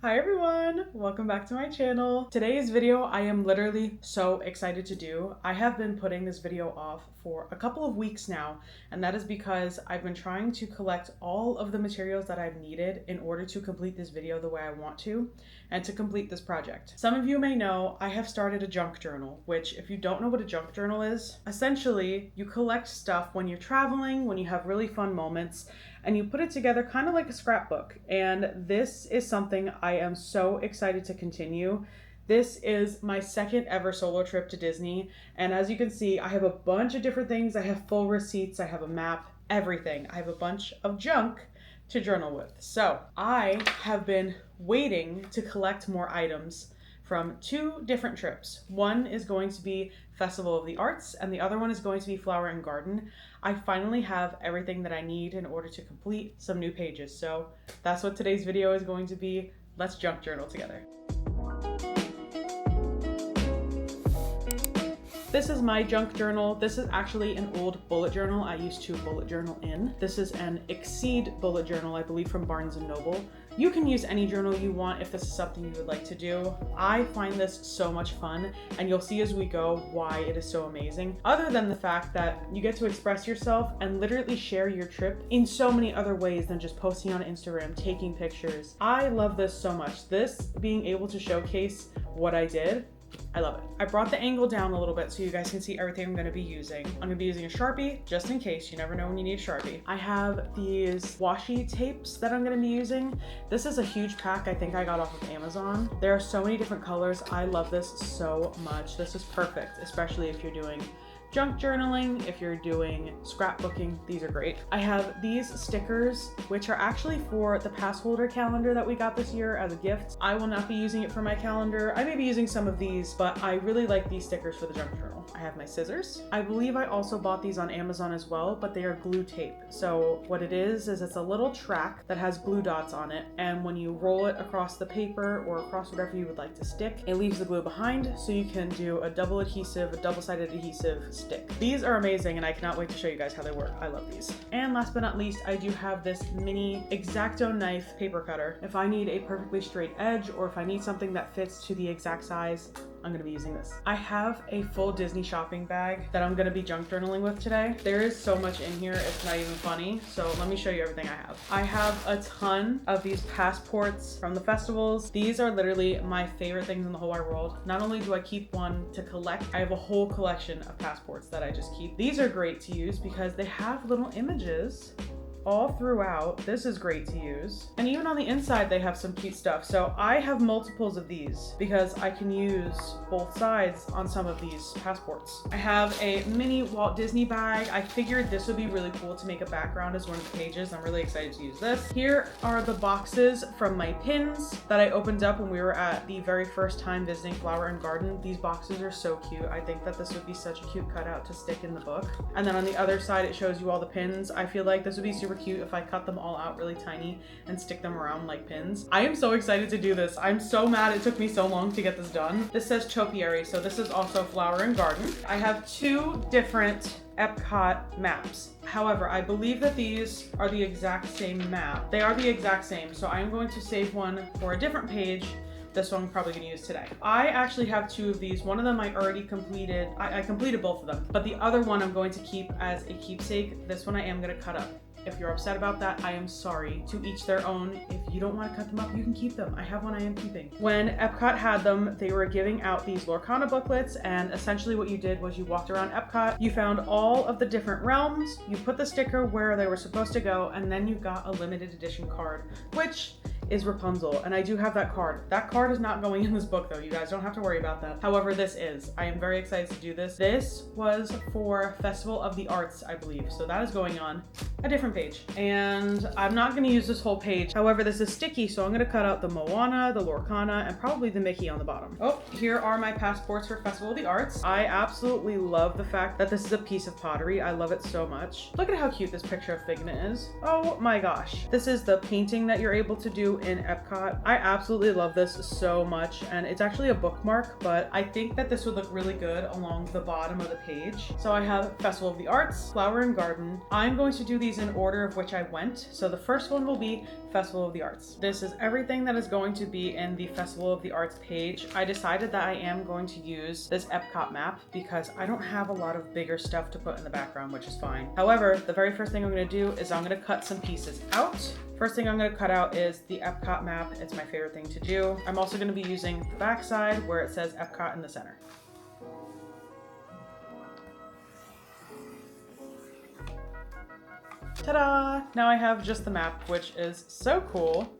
Hi everyone, welcome back to my channel. Today's video I am literally so excited to do. I have been putting this video off for a couple of weeks now, and that is because I've been trying to collect all of the materials that I've needed in order to complete this video the way I want to, and to complete this project. Some of you may know I have started a junk journal, which if you don't know what a junk journal is, essentially you collect stuff when you're traveling, when you have really fun moments, and you put it together kind of like a scrapbook. And this is something I am so excited to continue. This is my second ever solo trip to Disney. And as you can see, I have a bunch of different things. I have full receipts, I have a map, everything. I have a bunch of junk to journal with. So I have been waiting to collect more items from two different trips. One is going to be Festival of the Arts, and the other one is going to be Flower and Garden. I finally have everything that I need in order to complete some new pages. So that's what today's video is going to be. Let's junk journal together. This is my junk journal. This is actually an old bullet journal I used to bullet journal in. This is an Exceed bullet journal, I believe from Barnes & Noble. You can use any journal you want if this is something you would like to do. I find this so much fun, and you'll see as we go why it is so amazing. Other than the fact that you get to express yourself and literally share your trip in so many other ways than just posting on Instagram, taking pictures. I love this so much. This being able to showcase what I did, I love it. I brought the angle down a little bit so you guys can see everything I'm going to be using. I'm going to be using a Sharpie, just in case. You never know when you need a Sharpie. I have these washi tapes that I'm going to be using. This is a huge pack I think I got off of Amazon. There are so many different colors. I love this so much. This is perfect, especially if you're doing junk journaling, if you're doing scrapbooking, these are great. I have these stickers, which are actually for the pass holder calendar that we got this year as a gift. I will not be using it for my calendar. I may be using some of these, but I really like these stickers for the junk journal. I have my scissors. I believe I also bought these on Amazon as well, but they are glue tape. So what it is it's a little track that has glue dots on it, and when you roll it across the paper or across whatever you would like to stick, it leaves the glue behind, so you can do a double-sided adhesive stick. These are amazing, and I cannot wait to show you guys how they work. I love these. And last but not least, I do have this mini X-Acto knife paper cutter. If I need a perfectly straight edge, or if I need something that fits to the exact size, I'm gonna be using this. I have a full Disney shopping bag that I'm gonna be junk journaling with today. There is so much in here, it's not even funny. So let me show you everything I have. I have a ton of these passports from the festivals. These are literally my favorite things in the whole wide world. Not only do I keep one to collect, I have a whole collection of passports that I just keep. These are great to use because they have little images all throughout. This is great to use. And even on the inside, they have some cute stuff. So I have multiples of these because I can use both sides on some of these passports. I have a mini Walt Disney bag. I figured this would be really cool to make a background as one of the pages. I'm really excited to use this. Here are the boxes from my pins that I opened up when we were at the very first time visiting Flower and Garden. These boxes are so cute. I think that this would be such a cute cutout to stick in the book. And then on the other side, it shows you all the pins. I feel like this would be super cute if I cut them all out really tiny and stick them around like pins. I am so excited to do this. I'm so mad it took me so long to get this done. This says Topiary, so this is also Flower and Garden. I have two different EPCOT maps. However, I believe that these are the exact same map. They are the exact same, so I'm going to save one for a different page. This one I'm probably gonna use today. I actually have two of these. One of them I already completed. I completed both of them, but the other one I'm going to keep as a keepsake. This one I am gonna cut up. If you're upset about that, I am sorry. To each their own. If you don't want to cut them up, you can keep them. I have one I am keeping. When EPCOT had them, they were giving out these Lorcana booklets, and essentially what you did was you walked around EPCOT, you found all of the different realms, you put the sticker where they were supposed to go, and then you got a limited edition card, which is Rapunzel, and I do have that card. That card is not going in this book though, you guys don't have to worry about that. However, this is. I am very excited to do this. This was for Festival of the Arts, I believe, so that is going on a different page. And I'm not gonna use this whole page. However, this is sticky, so I'm gonna cut out the Moana, the Lorcana, and probably the Mickey on the bottom. Oh, here are my passports for Festival of the Arts. I absolutely love the fact that this is a piece of pottery. I love it so much. Look at how cute this picture of Figment is. Oh my gosh. This is the painting that you're able to do in EPCOT. I absolutely love this so much, and it's actually a bookmark, but I think that this would look really good along the bottom of the page. So I have Festival of the Arts, Flower and Garden. I'm going to do these these in order of which I went. So the first one will be Festival of the Arts. This is everything that is going to be in the Festival of the Arts page. I decided that I am going to use this EPCOT map because I don't have a lot of bigger stuff to put in the background, which is fine. However, the very first thing I'm going to do is I'm going to cut some pieces out. First thing I'm going to cut out is the EPCOT map. It's my favorite thing to do. I'm also going to be using the back side where it says EPCOT in the center. Ta-da! Now I have just the map, which is so cool.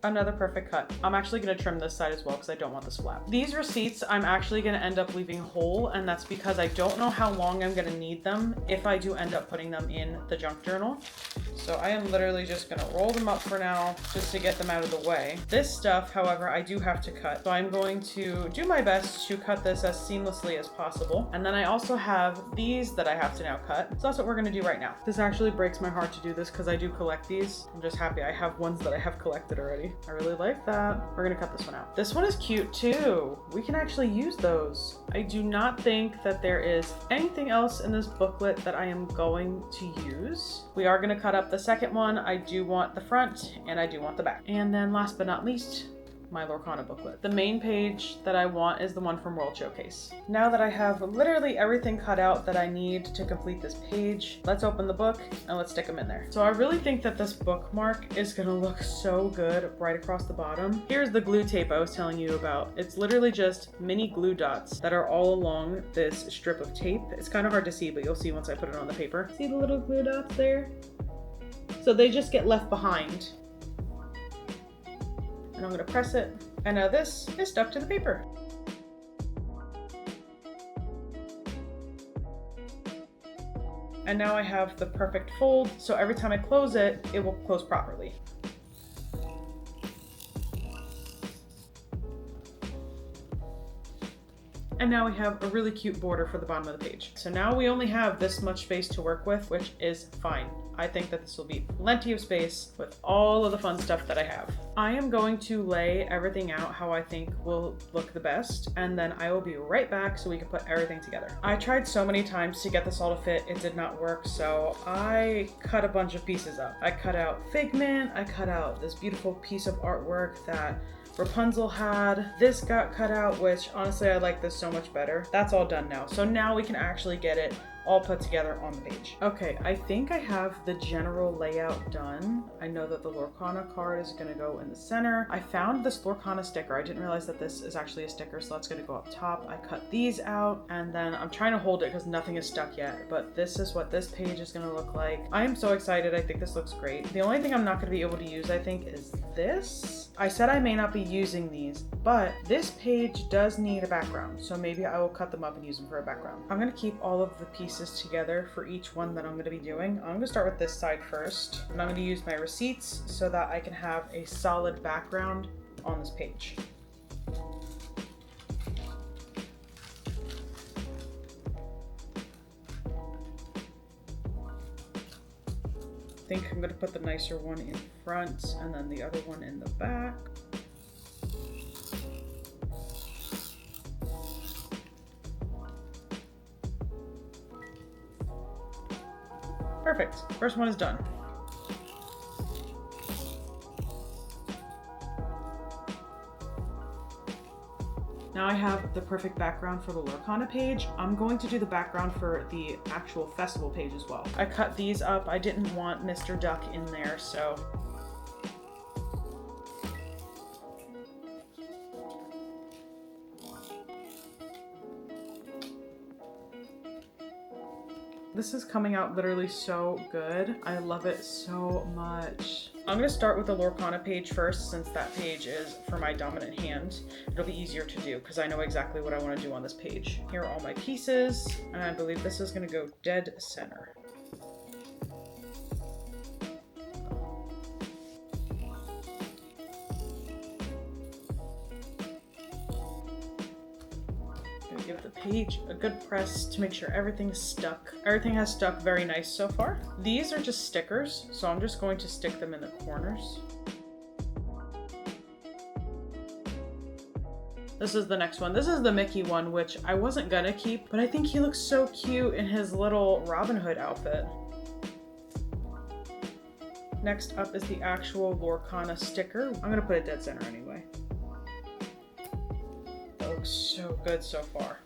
Another perfect cut. I'm actually going to trim this side as well because I don't want this flap. These receipts I'm actually going to end up leaving whole, and that's because I don't know how long I'm going to need them if I do end up putting them in the junk journal. So I am literally just going to roll them up for now just to get them out of the way. This stuff, however, I do have to cut. So I'm going to do my best to cut this as seamlessly as possible. And then I also have these that I have to now cut. So that's what we're going to do right now. This actually breaks my heart to do this because I do collect these. I'm just happy I have ones that I have collected already. I really like that. We're gonna cut this one out. This one is cute too. We can actually use those. I do not think that there is anything else in this booklet that I am going to use. We are gonna cut up the second one. I do want the front and I do want the back. And then last but not least, my Lorcana booklet. The main page that I want is the one from World Showcase. Now that I have literally everything cut out that I need to complete this page, let's open the book and let's stick them in there. So I really think that this bookmark is gonna look so good right across the bottom. Here's the glue tape I was telling you about. It's literally just mini glue dots that are all along this strip of tape. It's kind of hard to see, but you'll see once I put it on the paper. See the little glue dots there? So they just get left behind. And I'm gonna press it, and now this is stuck to the paper. And now I have the perfect fold, so every time I close it, it will close properly. And now we have a really cute border for the bottom of the page. So now we only have this much space to work with, which is fine. I think that this will be plenty of space with all of the fun stuff that I have. I am going to lay everything out how I think will look the best, and then I will be right back so we can put everything together. I tried so many times to get this all to fit, it did not work, so I cut a bunch of pieces up. I cut out Figment, I cut out this beautiful piece of artwork that Rapunzel had. This got cut out, which honestly I like this so much better. That's all done now. So now we can actually get it all put together on the page. Okay, I think I have the general layout done. I know that the Lorcana card is gonna go in the center. I found this Lorcana sticker. I didn't realize that this is actually a sticker, so that's gonna go up top. I cut these out, and then I'm trying to hold it because nothing is stuck yet, but this is what this page is gonna look like. I am so excited. I think this looks great. The only thing I'm not gonna be able to use, I think, is this. I said I may not be using these, but this page does need a background, so maybe I will cut them up and use them for a background. I'm gonna keep all of the pieces together for each one that I'm going to be doing. I'm going to start with this side first, and I'm going to use my receipts so that I can have a solid background on this page. I think I'm going to put the nicer one in front and then the other one in the back. Perfect. First one is done. Now I have the perfect background for the Lorcana page. I'm going to do the background for the actual festival page as well. I cut these up. I didn't want Mr. Duck in there, so this is coming out literally so good. I love it so much. I'm gonna start with the Lorcana page first, since that page is for my dominant hand. It'll be easier to do because I know exactly what I want to do on this page. Here are all my pieces, and I believe this is gonna go dead center. Give the page a good press to make sure everything's stuck. Everything has stuck very nice so far. These are just stickers, so I'm just going to stick them in the corners. This is the next one. This is the Mickey one, which I wasn't gonna keep, but I think he looks so cute in his little Robin Hood outfit. Next up is the actual Lorcana sticker. I'm gonna put it dead center anyway. That looks so good so far.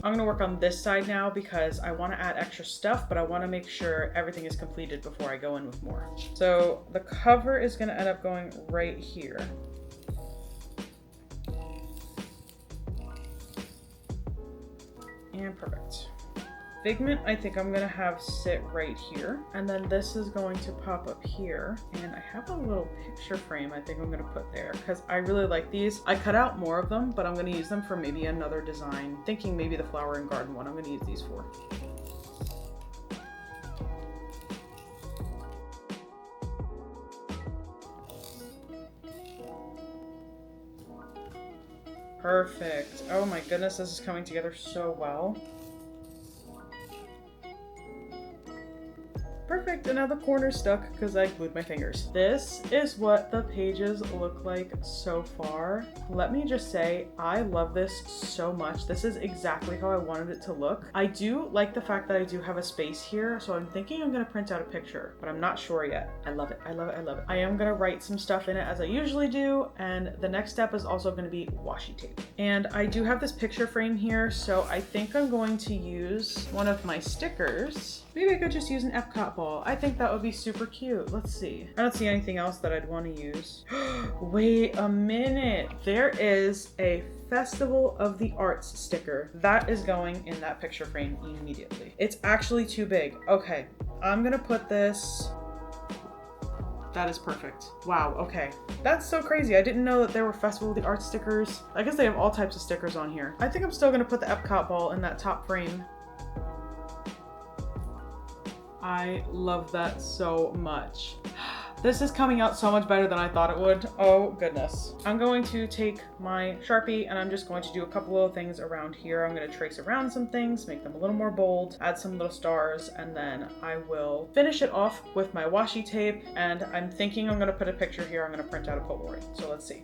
I'm gonna work on this side now because I wanna add extra stuff, but I wanna make sure everything is completed before I go in with more. So the cover is gonna end up going right here. And perfect. Figment, I think I'm gonna have sit right here. And then this is going to pop up here. And I have a little picture frame I think I'm gonna put there because I really like these. I cut out more of them, but I'm gonna use them for maybe another design. Thinking maybe the flower and garden one I'm gonna use these for. Perfect. Oh my goodness, this is coming together so well. Perfect, and now the corner's stuck because I glued my fingers. This is what the pages look like so far. Let me just say, I love this so much. This is exactly how I wanted it to look. I do like the fact that I do have a space here, so I'm thinking I'm gonna print out a picture, but I'm not sure yet. I love it, I love it, I love it. I am gonna write some stuff in it as I usually do, and the next step is also gonna be washi tape. And I do have this picture frame here, so I think I'm going to use one of my stickers. Maybe I could just use an EPCOT ball. I think that would be super cute. Let's see. I don't see anything else that I'd want to use. Wait a minute. There is a Festival of the Arts sticker. That is going in that picture frame immediately. It's actually too big. Okay, I'm gonna put this. That is perfect. Wow, okay. That's so crazy. I didn't know that there were Festival of the Arts stickers. I guess they have all types of stickers on here. I think I'm still gonna put the EPCOT ball in that top frame. I love that so much. This is coming out so much better than I thought it would. Oh goodness. I'm going to take my Sharpie and I'm just going to do a couple little things around here. I'm going to trace around some things, make them a little more bold, add some little stars, and then I will finish it off with my washi tape. And I'm thinking I'm going to put a picture here. I'm going to print out a Polaroid. So let's see.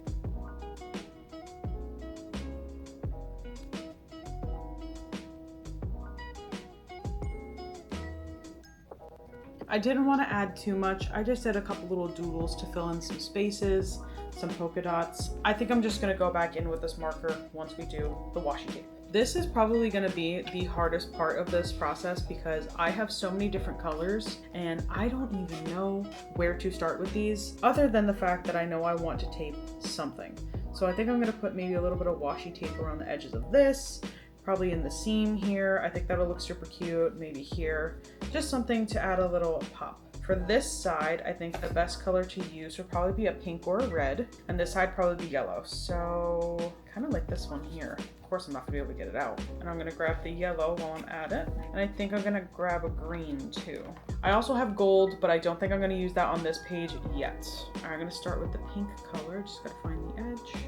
I didn't want to add too much. I just did a couple little doodles to fill in some spaces, some polka dots. I think I'm just going to go back in with this marker once we do the washi tape. This is probably going to be the hardest part of this process because I have so many different colors and I don't even know where to start with these other than the fact that I know I want to tape something. So I think I'm going to put maybe a little bit of washi tape around the edges of this. Probably in the seam here. I think that'll look super cute. Maybe here. Just something to add a little pop. For this side, I think the best color to use would probably be a pink or a red. And this side probably be yellow. So kind of like this one here. Of course, I'm not gonna be able to get it out. And I'm gonna grab the yellow while I'm at it. And I think I'm gonna grab a green too. I also have gold, but I don't think I'm gonna use that on this page yet. All right, I'm gonna start with the pink color. Just gotta find the edge.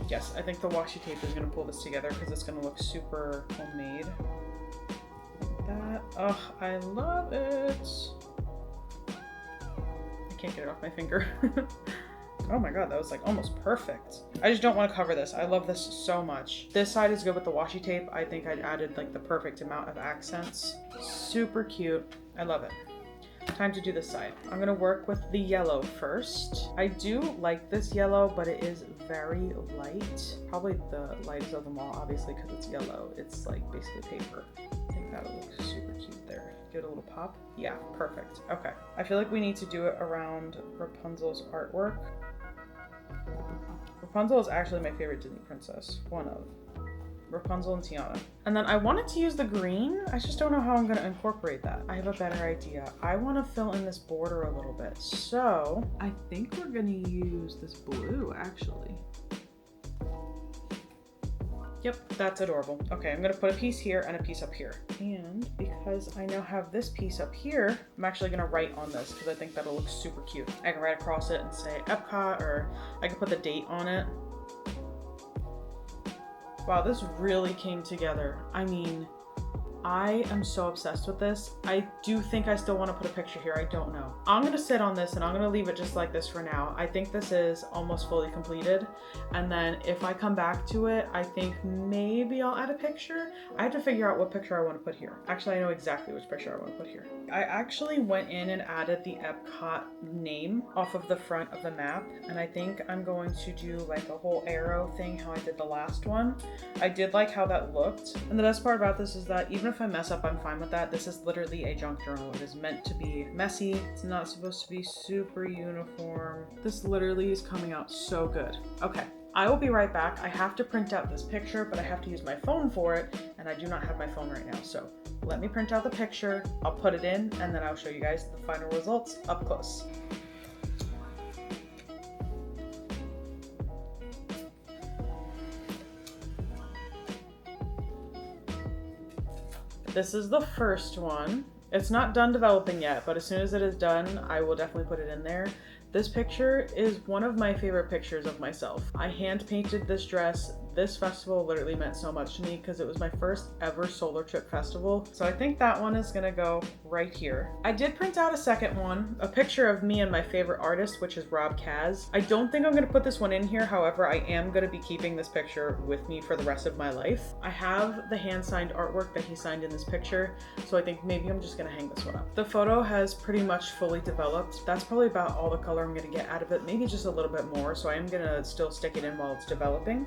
Yes, I think the washi tape is gonna pull this together because it's gonna look super homemade. Like that. Oh, I love it. I can't get it off my finger. Oh my god, that was like almost perfect. I just don't want to cover this. I love this so much. This side is good with the washi tape. I think I added like the perfect amount of accents. Super cute. I love it. Time to do this side. I'm gonna work with the yellow first. I do like this yellow, but it is very light. Probably the lightest of them all, obviously, because it's yellow. It's like basically paper. I think that would look super cute there. Give it a little pop. Yeah, perfect. Okay. I feel like we need to do it around Rapunzel's artwork. Rapunzel is actually my favorite Disney princess. One of. Rapunzel and Tiana. And then I wanted to use the green. I just don't know how I'm going to incorporate that. I have a better idea. I want to fill in this border a little bit. So I think we're going to use this blue actually. Yep, that's adorable. Okay, I'm gonna put a piece here and a piece up here. And because I now have this piece up here, I'm actually gonna write on this because I think that'll look super cute. I can write across it and say EPCOT, or I can put the date on it. Wow, this really came together. I mean, I am so obsessed with this. I do think I still want to put a picture here. I don't know. I'm going to sit on this and I'm going to leave it just like this for now. I think this is almost fully completed. And then if I come back to it, I think maybe I'll add a picture. I have to figure out what picture I want to put here. Actually, I know exactly which picture I want to put here. I actually went in and added the EPCOT name off of the front of the map. And I think I'm going to do like a whole arrow thing, how I did the last one. I did like how that looked. And the best part about this is that even if I mess up, I'm fine with that. This is literally a junk journal. It is meant to be messy. It's not supposed to be super uniform. This literally is coming out so good. Okay, I will be right back. I have to print out this picture, but I have to use my phone for it, and I do not have my phone right now. So let me print out the picture, I'll put it in, and then I'll show you guys the final results up close. This is the first one. It's not done developing yet, but as soon as it is done, I will definitely put it in there. This picture is one of my favorite pictures of myself. I hand painted this dress. This festival literally meant so much to me because it was my first ever solo trip festival. So I think that one is gonna go right here. I did print out a second one, a picture of me and my favorite artist, which is Rob Kaz. I don't think I'm gonna put this one in here. However, I am gonna be keeping this picture with me for the rest of my life. I have the hand-signed artwork that he signed in this picture. So I think maybe I'm just gonna hang this one up. The photo has pretty much fully developed. That's probably about all the color I'm gonna get out of it. Maybe just a little bit more. So I am gonna still stick it in while it's developing.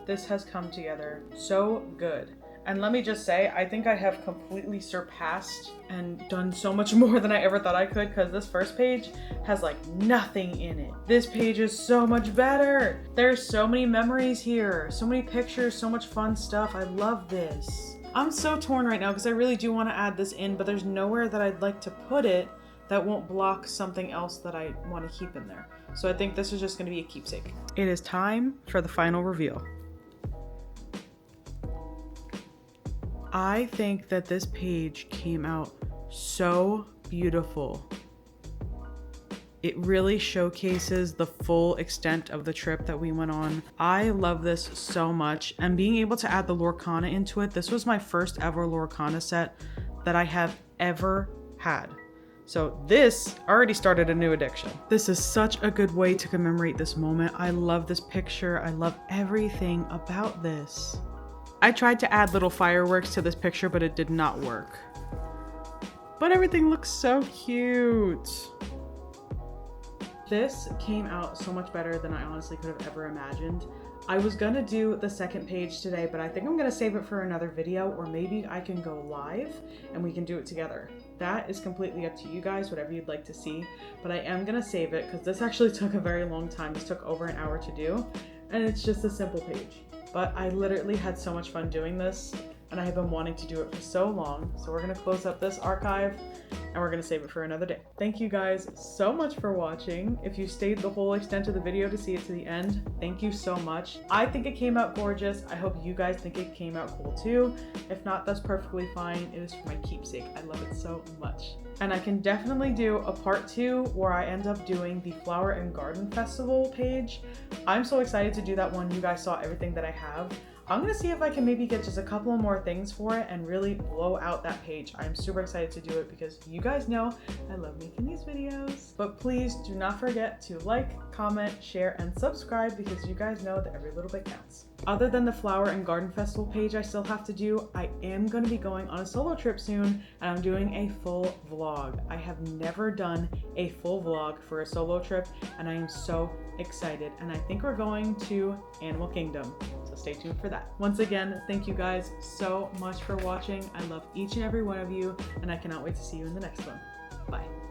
This has come together so good. And let me just say, I think I have completely surpassed and done so much more than I ever thought I could, because this first page has like nothing in it. This page is so much better. There's so many memories here, so many pictures, so much fun stuff. I love this. I'm so torn right now because I really do want to add this in, but there's nowhere that I'd like to put it that won't block something else that I want to keep in there. So I think this is just going to be a keepsake. It is time for the final reveal. I think that this page came out so beautiful. It really showcases the full extent of the trip that we went on. I love this so much, and being able to add the Lorcana into it, this was my first ever Lorcana set that I have ever had. So this already started a new addiction. This is such a good way to commemorate this moment. I love this picture. I love everything about this. I tried to add little fireworks to this picture, but it did not work. But everything looks so cute. This came out so much better than I honestly could have ever imagined. I was gonna do the second page today, but I think I'm gonna save it for another video, or maybe I can go live and we can do it together. That is completely up to you guys, whatever you'd like to see, but I am gonna save it because this actually took a very long time. This took over an hour to do, and it's just a simple page. But I literally had so much fun doing this, and I have been wanting to do it for so long. So we're gonna close up this archive and we're gonna save it for another day. Thank you guys so much for watching. If you stayed the whole extent of the video to see it to the end, thank you so much. I think it came out gorgeous. I hope you guys think it came out cool too. If not, that's perfectly fine. It is for my keepsake. I love it so much. And I can definitely do a part 2 where I end up doing the Flower and Garden Festival page. I'm so excited to do that one. You guys saw everything that I have. I'm gonna see if I can maybe get just a couple more things for it and really blow out that page. I'm super excited to do it because you guys know I love making these videos. But please do not forget to like, comment, share, and subscribe because you guys know that every little bit counts. Other than the Flower and Garden Festival page I still have to do, I am going to be going on a solo trip soon, and I'm doing a full vlog. I have never done a full vlog for a solo trip, and I am so excited. And I think we're going to Animal Kingdom, so stay tuned for that. Once again, thank you guys so much for watching. I love each and every one of you, and I cannot wait to see you in the next one. Bye.